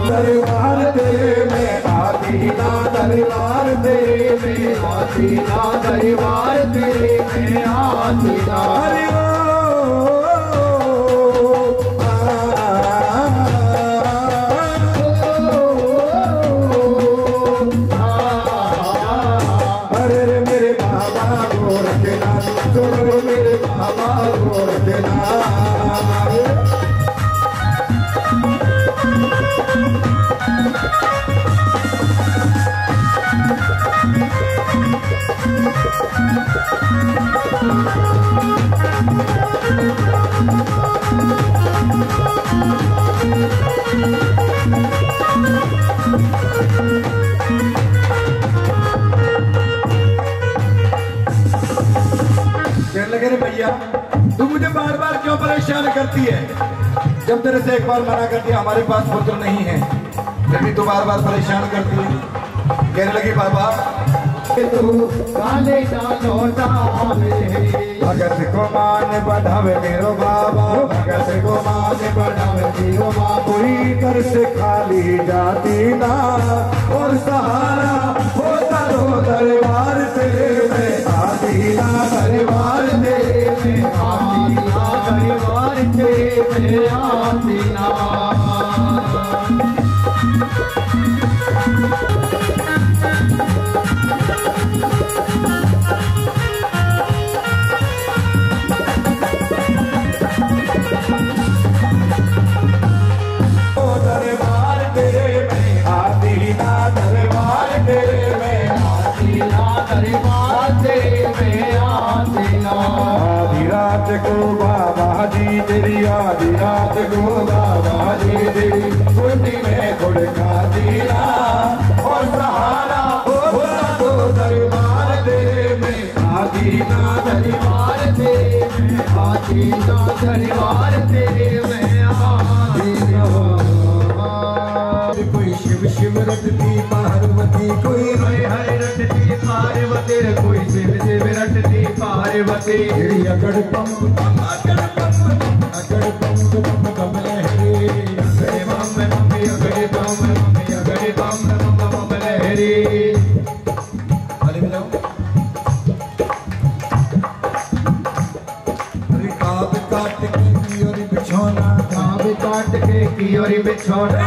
दरबार तेरे में आती ना दरबार तेरे में आती ना दरबार तेरे में आती ना। मेरे बाबा लगे रे भैया तू मुझे बार बार क्यों परेशान करती है? जब तेरे से एक बार मना कर दिया हमारे पास पुत्र नहीं है लेकिन तू बार बार परेशान करती है। कहने लगी बाबा तू काले भगत को मान बढ़ावे मेरो बाबा भगत को मान बढ़ावे मेरो बाबा कोई कर से खाली जाती ना और सहारा होता तो दरबार तेरे में आती ना दरबार तेरे में आती ना दरबार तेरे में आती ना। आधी रात को बाबा जी तेरी आधी रात को बाबा जी तेरी कुंडी में गुड़ खाती ना और सहारा होता तो दरबार तेरे में आधी ना दरबार तेरे में आधी ना दरबार तेरे में आधी ना। कोई शिव शिव रटती पार्वती कोई हरे हरे रटती पार्वती कोई शिव शिव रटती पार्वती अगड़ पंप अगड़ पंप बम लहरी अगड़े बम मम्मी अगड़े बम मम्मी अगड़े बम लहरी। अरे मिलाओ अरे काब काट के की और बिछौना काब काट के की और बिछौना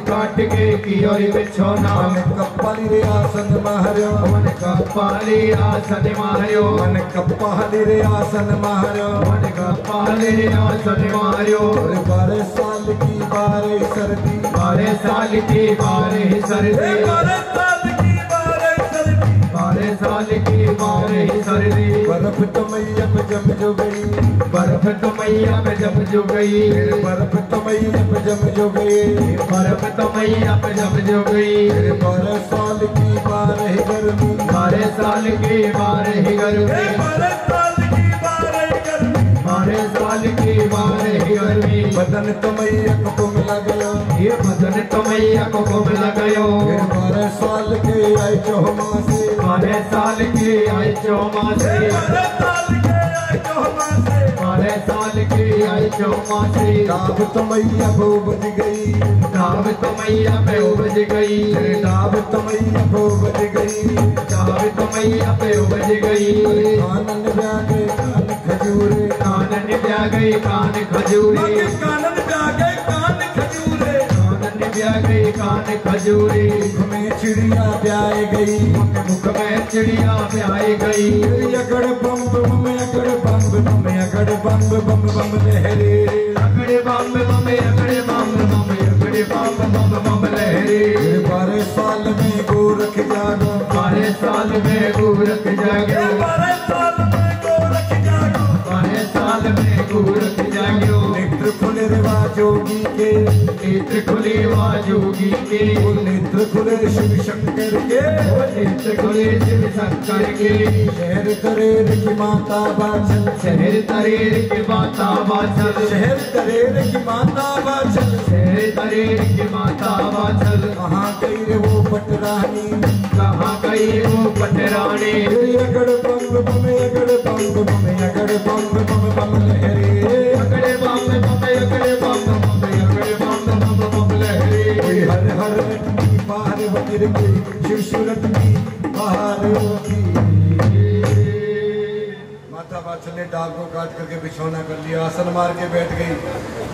काट के की और बिछौना मन कपाली रे आसन मार्यो मन कपाली आसन मार्यो मन कपाली रे आसन मार्यो मन कपाली रे आसन मार्यो। 12 साल की 12 सर्दी 12 साल की 12 सर्दी 12 साल की 12 सर्दी बर्फ तो मैया पे जम जो गई बर्फ तो मैया पे जम जो गई बर्फ तो मैया पे जम जो गई बर्फ तो मैया पे जम जो गई। 12 साल की 12 गर्मी 12 साल की 12 गर्मी 12 साल की 12 गर्मी बदन तो मैया को कुम लगयो ये बदन तो मैया को कुम लगयो। 12 साल के आई चौमासे 12 साल की आई चौमासे 12 साल के चौमासे 12 साल की आई चौमासे डाब तो मैया बो बज गई डाब तो मैया पे उपज गई डाब तो मैया बो बज गई डाब तो मैया पे उपज गई कानन ब्यागे कान खजूरे कानन ब्या गई कान खजूरे कानन ब्यागे कान खजूरे कानन ब्या गई कान खजूरे मुख में चिड़िया ब्याए गई मुख में चिड़िया ब्याई गई अगड़ बम बम अगड़ बम बम अगड़ बम बम बम लहरे अगड़े बम बम अगड़े बम बम अगड़े बम बम बम लहरे 12 साल में गोरख जागो 12 साल में गोरख जागो 12 साल में गोरख जागो 12 साल में गोरख जागो नेत्र खुले रिवा जोगी के नेत्र खुले वा जोगी के नेत्र खुले शिव शंकर के नेत्र खुले शिव शंकर के शहर तरेर की माता बाचल शहर तरेर की माता बाचल शहर तरेर की माता बाचल शहर तरेर की माता बाचल कहाँ गई रे वो पटरानी कहाँ गई वो पटरानी अगड़ बम बम अगड़ बम बम अगड़ बम बम बम लहरे अगड़े बम बम अगड़े बम बम अगड़े बम बम बम लहरे हर हर की पार्वती रे शिव सूरत की पार्वती माता बाचल ने डाल को काट करके बिछौना कर लिया आसन मार के बैठ गई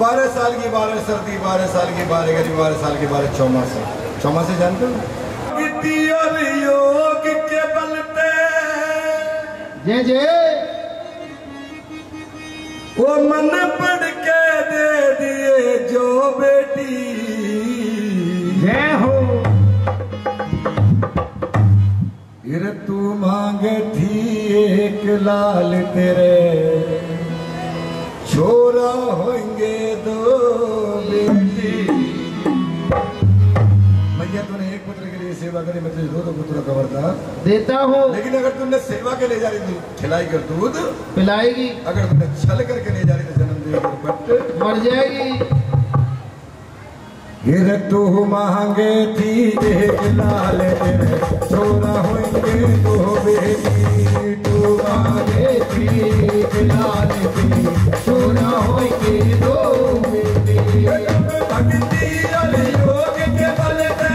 12 साल की 12 सर्दी 12 साल की 12 गर्मी 12 साल की 12 चौमासे चौमासे जानते हो और योग के बल पे जय जय वो मन पढ़ के दे दिए जो बेटी जय हो फिर तू मांगे थी एक लाल तेरे छोरा होंगे 2 बेटी भैया तूने एक पुत्र के लिए सेवा करी मैं तुझे 2 पुत्र का वरदान देता हूँ लेकिन अगर तुमने सेवा के ले जा रही तो खिलाई कर दूध पिलाएगी अगर तुमने छल करके ले जा रही तो जन्म देगी बट मर जाएगी फिर तू मांगे थी एक लाल तेरे छोरा होंगे 2 बेटी तू मांगे थी एक लाल की छोरा होंगे 2 बेटी भक्ति और योग के बल पे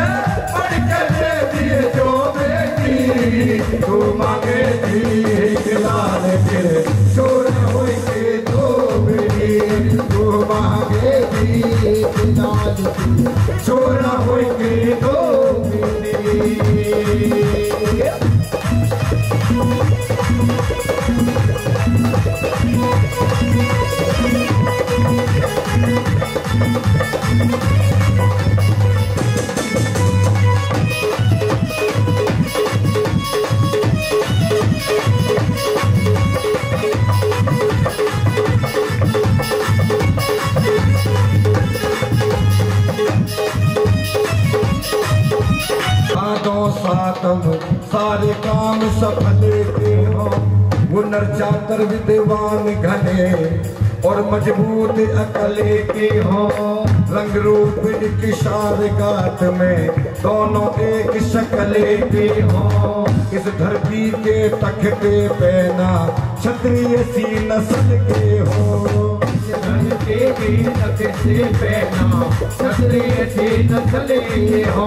पढ़ कर दे दिए जो बेटी तू मांगे थी एक लाल तेरे छोरा होंगे 2 बेटी तू मांगे थी एक लाल छोरा होंगे 2 बेटी सातम सारे काम सफल के हो वो नर चातर विद्वान घने और मजबूत अकले के हो रंग रूप एक शारगात में दोनों एक शक्ले के हो इस धरती के तख्ते पे ना क्षत्रिय सी नस्ल के हो धरती की तख्ते पे ना क्षत्रिय सी नस्ल के हो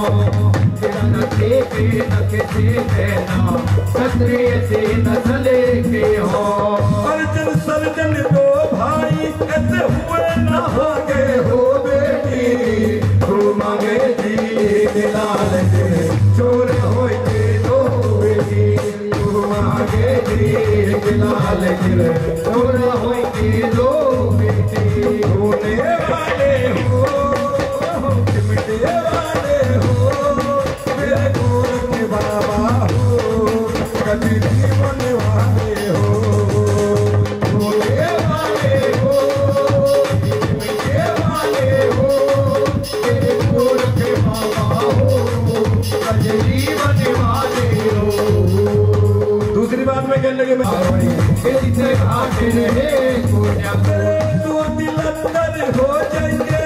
धरती की तख्ते पे ना क्षत्रिय सी नस्ल के हो अर्जुन सर्जन 2 भाई ऐसे हुए न हो गए हो बेटी तू मांगे थी लाल के चोर होके 2 बेटी तू मांगे थी लाल के चोर होके 2 बेटी रोने वाले हो चिमटे वाले हो मेरे गोरख बाबा हो कभी जीवन वाले हो दूसरी बात में कहने लगे मैं तो दिल अंदर हो जाएंगे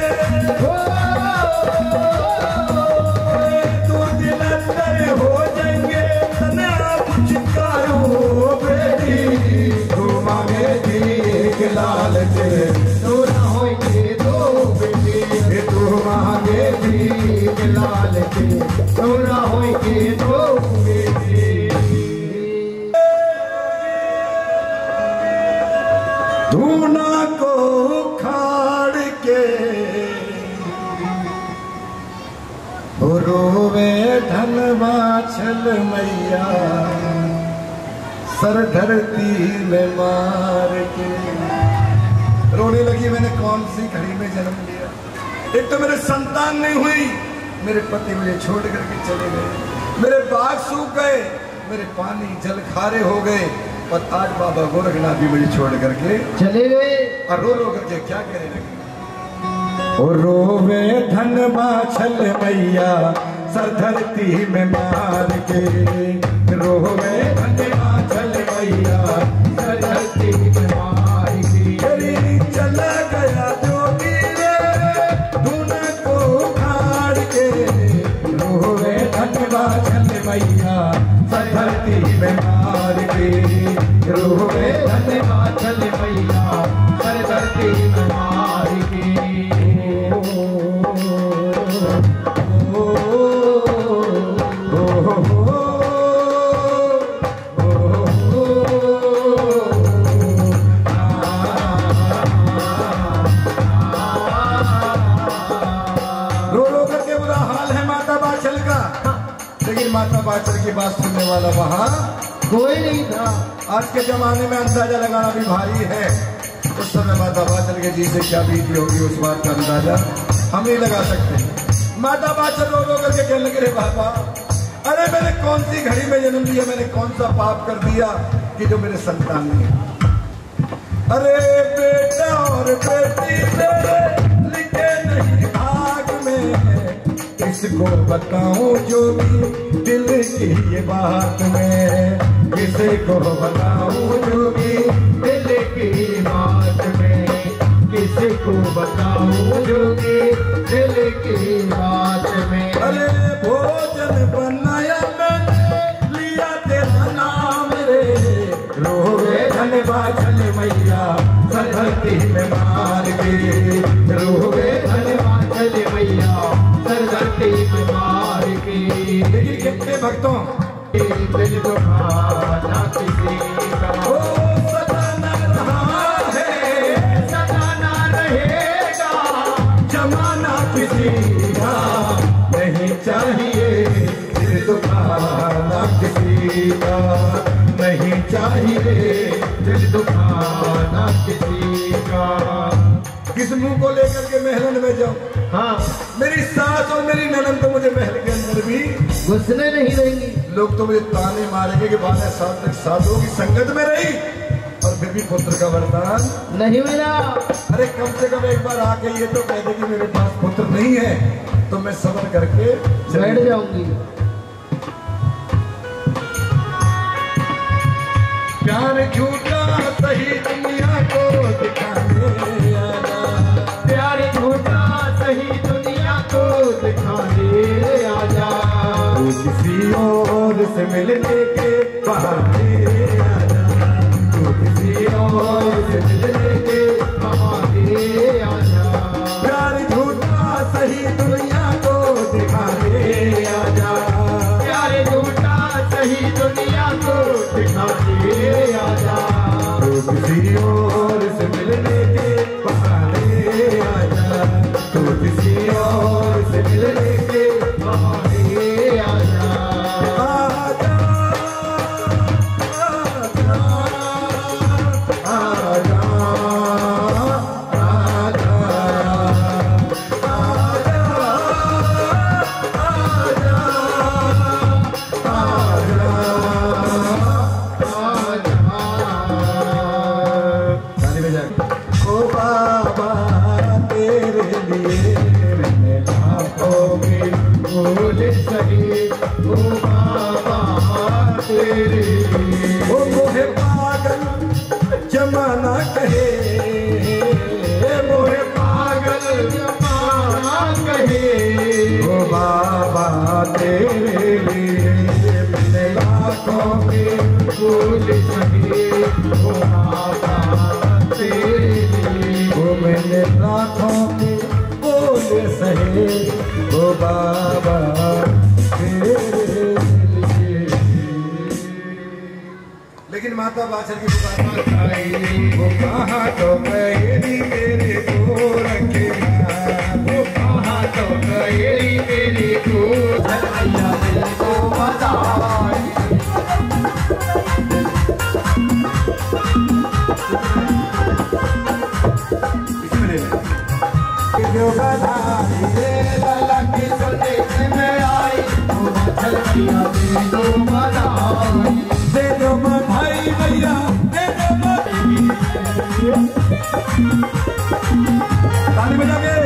के रोवे धनवा छल मैया सर धरती में मार के। रोने लगी मैंने कौन सी घड़ी में जन्म लिया। एक तो मेरे संतान नहीं हुई, मेरे पति मुझे छोड़ करके चले गए, मेरे बाग सूख गए, मेरे पानी जल खारे हो गए, और आज बाबा गोरखनाथ भी मुझे छोड़ करके चले गए। और रो रो करके क्या कहने लगे, ओ रोवे धनवा छल मैया सर धरती में मार के। रोवे धनवा छल मैया सर धरती में मार के। चला गया जोगी रे धुन को उखाड़ के। रोवे धनवा छल मैया सर धरती में मार के। रोवे धनवा छल मैया सर धरती में मार के। माता बाचर की बात सुनने वाला वहाँ कोई नहीं था। आज के जमाने में अंदाजा लगाना भी भारी है। उस समय माता बाचर के जी से क्या बीती होगी उस बात का अंदाजा हम नहीं लगा सकते। माता बाचर रो रो करके कहने लगे, रे बाबा अरे मैंने कौन सी घड़ी में जन्म लिया, मैंने कौन सा पाप कर दिया कि जो मेरे संतान नहीं। अरे बेटा और बेटी मेरे लिखे नहीं भाग में, किसको बताऊं जो भी दिल की ये बात में। किसी को बताऊं जो भी दिल की बात में। किसी को बताऊं जो भी दिल की बात में। अरे भोजन बनाया मैंने लिया तेरा नाम रे। रोवे धनवा छल मैया सर धरती में मार के। रोवे धनवा छल मैया सर धरती में मार के। लेकिन कितने भक्तों दिल दुखाना किसी का हो सदा न रहा है, सदा न रहेगा जमाना किसी का नहीं चाहिए। दिल दुखाना किसी का नहीं चाहिए, दिल दुखाना किसी का। किस मुंह को लेकर के महल में जाऊं? हाँ मेरी सास और मेरी ननद तो मुझे महल के अंदर भी घुसने नहीं देंगी। लोग तो मुझे ताने मारेंगे कि 12 साल तक साधुओं की संगत में रही और फिर भी पुत्र का वरदान नहीं मिला। अरे कम से कम एक बार आके ये तो कह दे कि मेरे पास पुत्र नहीं है, तो मैं सब्र करके बैठ जाऊंगी। प्यार झूठा सही दुनिया को दिखाने आजा। प्यार झूठा सही दुनिया को दिखाने आजा। तू किसी और से मिलने के बहाने आजा। तू किसी और से मिलने के बहाने आजा। प्यार झूठा सही दुनिया को दिखाने आजा। प्यार झूठा सही दुनिया को दिखाने आजा। तू किसी और से मिलने के बहाने आजा। तू किसी और से मिलने के बहाने आजा। आजा आजा आजा ओ बाबा तेरे लिए मैंने लाखों में बोल सही ओ बाबा तेरे लिए। ओ मोहे पागल जमाना कहे, मोहे पागल जमाना कहे। ओ बाबा तेरे लिए मैंने लाखों में बोल सही ओ बाबा तेरे लिए। ओ मैंने लाखों में बोले सहे ओ बाबा तेरे लिए। लेकिन माता बाछड़ की पुकार वो कहाँ तो गए तेरे को रखे दो बधाई रे लाला की सुने में आई बाछल मैया दे दो बधाई भैया दे दो बधाई ताली बजा के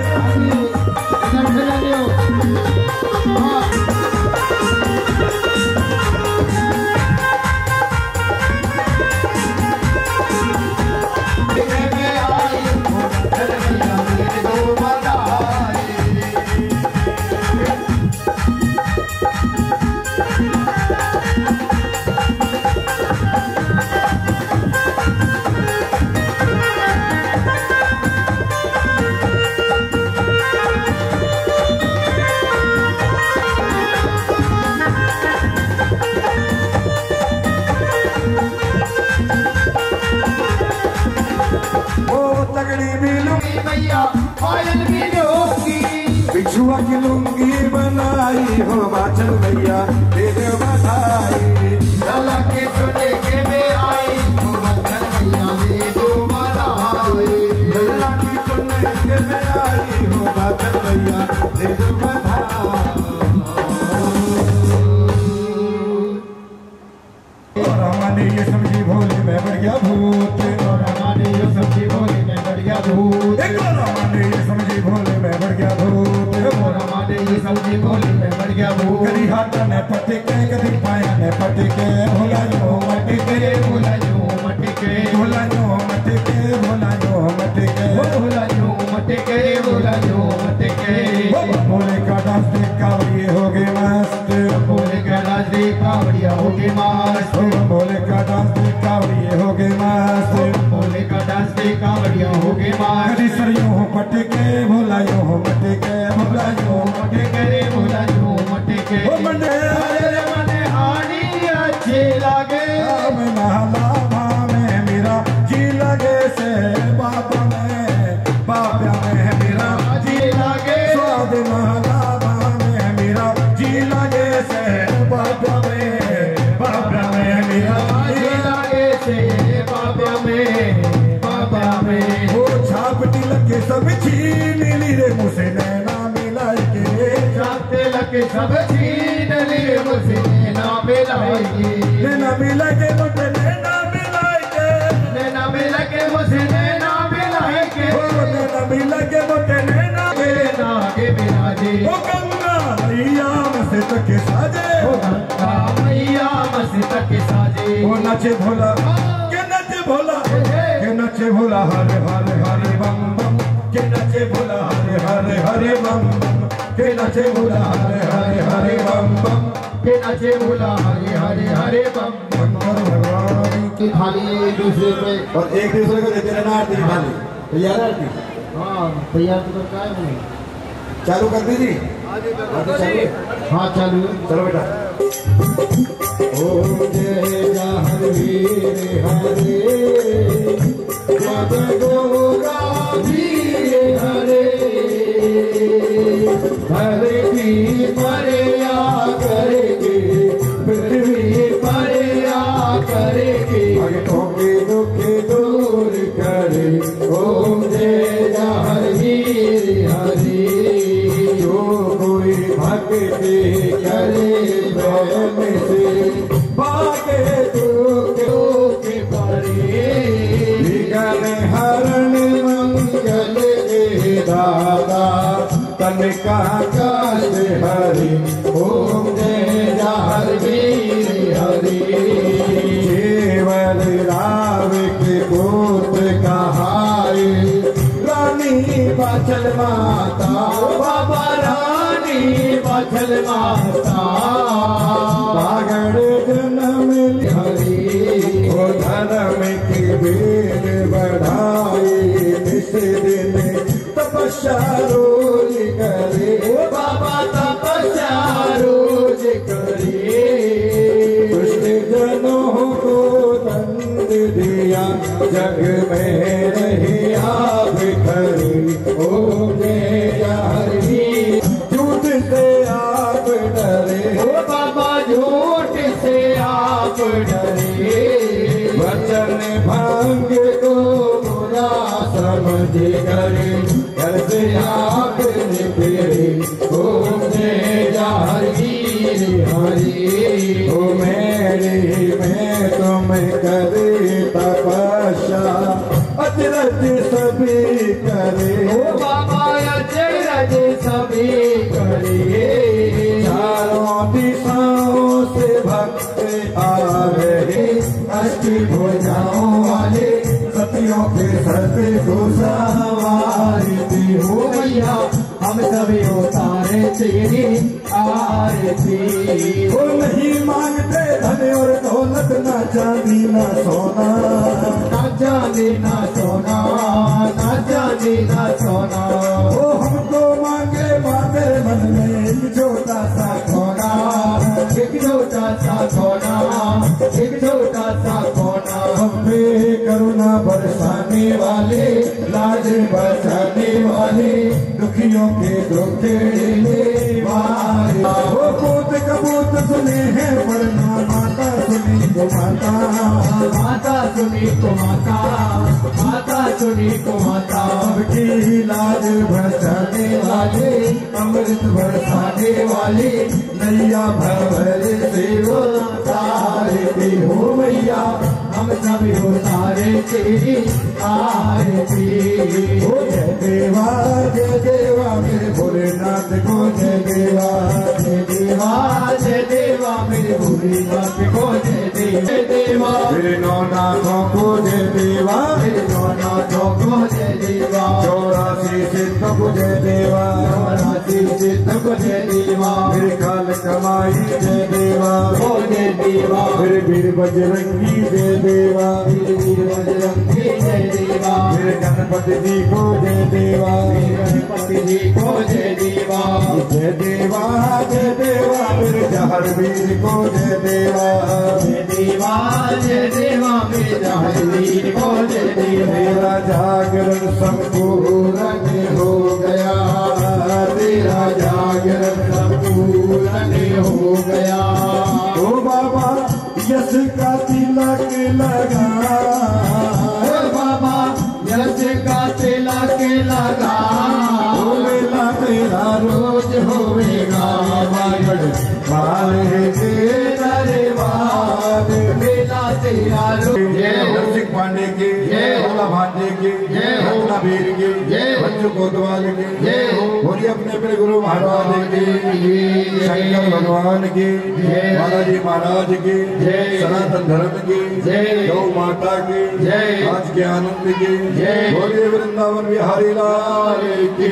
बिछुआ की लुंगी बनाई हो बाछल मैया दे दो बधाई लाला के सुने के में आई हो बाछल मैया दे दो बधाई लाला की सुने के में आई हो बाछल मैया दे दो बधाई और हमारे ये सब्जी भोले में बढ़ गया भूत और हमारे ये सब्जी भोले में बढ़ गया भूत और हमारे ये सब्जी भोले में बढ़ गया भूत और हमारे ये सब्जी भोले में बढ़ गया भूत कभी हाथ ने पटके कभी पाया ने पटके भोला जो मटके भोला जो मटके भोला जो मटके भोला जो मटके भोला जो मटके भोला जो मटके भोले का डांस देख कावड़िए हो गए मस्त भोले का डांस देख कावड़िया हो गए मस्त भोले का डांस देख कावड़िए हो गए मस्त भोले का डांस देख कावड़िया हो गए मस्त कभी सरियों हो पटके भोला जो हो मटके भोला जो मटके भोला जो मटके ओ मंडे मने हानी अच्छे लागे नहला में मेरा जी लगे से बाप में मेरा जी लगे स्वाद नहला में मेरा जी लगे से बाप में मेरा जी लगे से बाप में वो छाप तिलक के सब छीन ली रे मुझसे नैना मिलाई के छाप तिलक के सब छीन ली रे मुझसे नैना मिलाई के मुझसे नैना मिलाई के नैना मिला के मुझसे नैना मिलाई के नैना मिला के मुझसे नैना के बिराजे ओ गंगा मैया मस्त के साजे ओ गंगा मैया मस्त के साजे ओ नचे भोला के नचे भोला के नचे भोला हरे हरे हरे बम बम के नचे भोला हरे हरे हरे बम बम के नचे भोला हरे हरे हरे बम बम के नचे भोला हरे हरे हरे बम बम भगवान की थाली एक दूसरे पे और एक दूसरे को देते रहना आरती खाली तैयार आरती हाँ तैयार तो करता है नहीं चालू कर दीजिए हाँ चालू चलो बेटा ओम जय हरे हरे जय गोरा हरे हरे की परया करेगी पृथ्वी परया करेगी भक्तों के दुख दूर करे ओम जय हरे हरे जो कोई भक्ति करे वह से भागे दुख परे विघ्न हरण मंगल के दाता तन का काज हरि ओम जय हरि हरि केवल राव के पुत्र कहाई रानी बाछल माता बाबा रानी बाछल माता बागड़ जन्म हरि ओ धर्म की बेल बढ़ाई निस दिन तपस्या रोज करे ओ बाबा तपस्या रोज करे दुष्ट जनों को दंड दिया जग में रही आप खरी ओ जय हरि झूठ से आप डरे ओ बाबा झूठ से आप डरे वचन भंग को बुरा समझ कर घर से आपने तेरे घूमने जा रे हरी ओ मेरी मैं तुम करे तपस्या अचरज सभी करे ओ बाबा अचरज सभी करे चारों दिशाओं से भक्त आ रहे अष्टी भुजाओं वाले सतियों के सत्य को आरती हो भैया हम सभी उतारे तेरी आरती वो नहीं मांगते धन और दौलत ना चांदी ना सोना ना चांदी ना सोना ना चांदी ना सोना वो हमको मांगे मांगे मन में एक छोटा सा सोना एक छोटा सा सोना एक छोटा सा सोना हम पे करुणा बरसाने वाले लाज बचाने वाले दुखियों के दुख वाले वो पूत कबूत सुने हैं वरना माता सुनी को माता माता सुनी को माता माता सुनी को माता सबकी लाज बचाने वाले अमृत बरसाने वाले नैया भवर से वो तारे हो मैया हम सभी उतारे तेरी आरती ओ जय देवा मेरे भोलेनाथ को जय देवा जय देवा मेरे भोलेनाथ को जय देवा मेरे नौनाथों को जय देवा मेरे नौनाथों को जय देवा 84 सिद्धों को जय देवा 84 सिद्धों को जय देवा मेरे काल कमाई जय देवा ओ जय देवा मेरे वीर बजरंगी जय देवा वीर बजरंगी जय देवा मेरे गणपति जी को जय देवा गणपति जी को जय देवा जय देवा मेरे जहर वीर को जय देवा जय देवा मेरे जहरीर को जय देवा मेरा जागरण संपूर्ण हो गया तेरा जागरण संपूर्ण हो गया ओ बाबा यश का तिलक लगा ओ बाबा यश का तिलक लगा ओ मेला तेरा रोज होवेगा माले के दरबार मेला तेरा रोज हरसिंह पांडे के भोला भांजे के रत्ना वीर के बच्चों कोतवाल के बोलिए अपने अपने गुरु महाराज के शंकर भगवान के बालाजी महाराज के सनातन धर्म के गौ माता के आज के आनंद के बोलिए वृंदावन बिहारी लाल की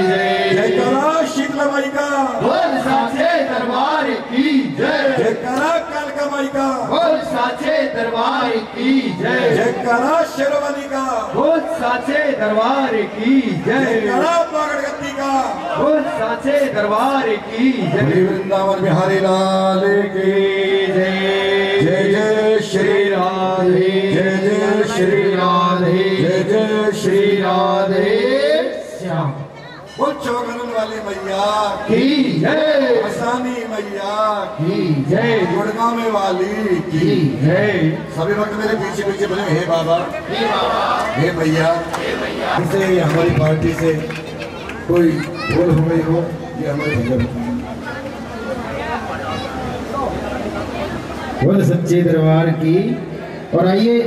जय करा शीतला माई का बोल साचे दरबार की जय जय करा कालका माई का बोल साचे दरबार की जय जय करा शेरवाली का बोल साचे दरबार की जय जय करा पागड़गत्ती का बोल साचे दरबार की श्री जय वृंदावन बिहारी लाल की जय जय जय श्री राधे जय जय श्री राधे जय जय श्री राधे श्याम वो चौगनन वाली मैया की जय हसानी मैया की जय गुड़गांव में वाली की जय सभी वक्त मेरे पीछे पीछे बोले हे बाबा हे मैया इसे हमारी पार्टी से कोई भूल हो गई हो ये हमारे भैया बोल सच्चे दरबार की। और आइए